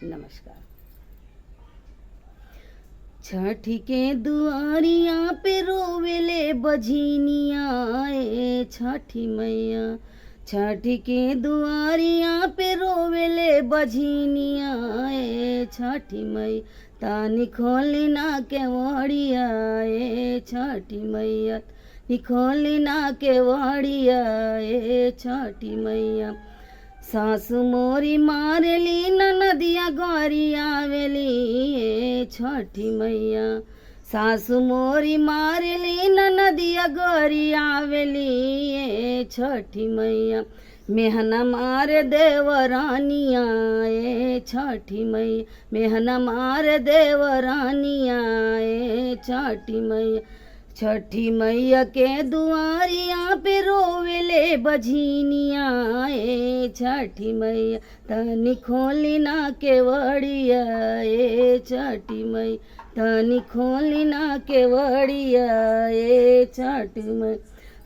नमस्कार। छठी के दुआरिया पे रोवेले बझिनिया ए छठी मैया। छठी के दुआरिया पे रोवेले बझिनिया ए छठी मैया। तानी खोली ना केवड़िया ए छठी मैया। निखोली ना केवड़िया ए छठी मैया। सासु मोरी मारली ननदिया गोरिया वेली ए छठी मैया। सासु मोरी मारली ननदिया गोरिया वेली ए छठी मैया। मेहना मार देवरानिया ए छठी मैया। मेहना मार देवरानिया ए छठी मैया। छठी मैया के दुआरिया पे रोवेले बझिनिया ए छठी मैया। तनी खोली ना केवड़िया ए छठी मैया। तनी खोली ना केवड़िया ए छठी मैया।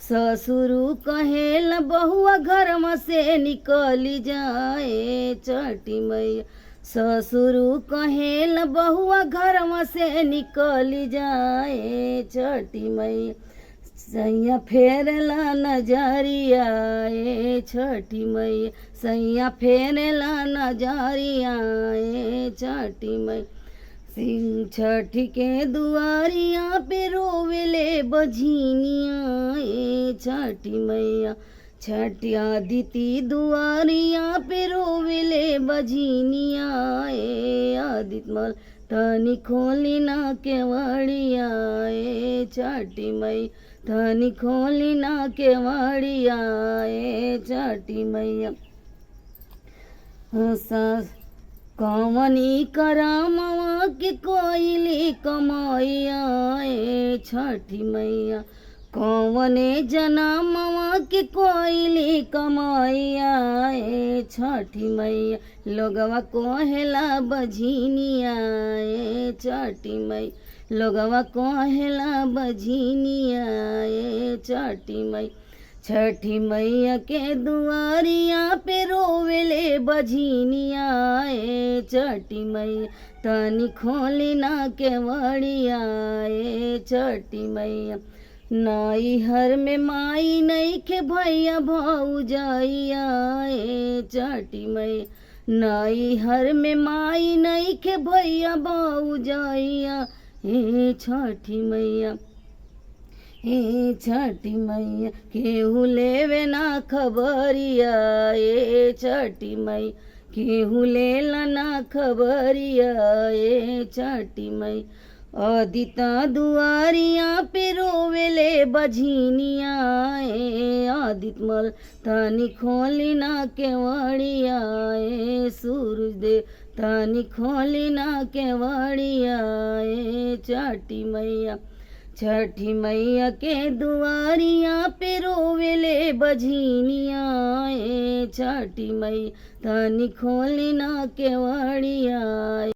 ससुरु कहेला बहुआ घरवा से निकली जाए छठी मैया। ससुरु कहेला बहुआ घरवा से निकली जाए छठी मैया। सैया फेरला नजरिया ए छठी मैया। सैया फेरला नजरिया ए छठी मैया। सिंह छठी के दुआरिया पे रोवेले बझिनिया ए छठी मैया। छठी आदिति दुआरिया पे रोवेले बझिनिया ए आदित मल। तनी खोली ना केवड़िया ए छठी मैया। तनी खोली ना केवड़िया ए छठी मैया। कवनी करामवा के कोइली कमैया ए छठी मैया। कवने जनमवा के कोइली कमैया ए छठी मैया। लोगवा कहेला बझिनिया ए छठी मैया। लोगवा कहेला बझिनिया ए छठी मैया। छठी मैया के दुआरिया पे रोवेले बझिनिया ए छठी मैया। तनी खोली ना केवड़िया ए छठी मैया। नैहर में माई नइखे भैया भौजाइया ए छठी मैया। नैहर में माई नइखे भैया भौजाइया ए छठी मैया। ए छठी मैया। केहू लेवे ना खबरिया ए छठी मैया। केहू लेला ना खबरिया ए छठी मैया। आदिता दुआरिया पे रोवेले बझिनिया ए आदित मल। तनी खोली ना केवड़िया ए सूरज देव। तनी खोली ना केवड़िया ए छठी मैया। छठी मैया के दुआरिया पे रोवेले बझिनिया ए छठी मैया। तनी खोली ना केवड़िया।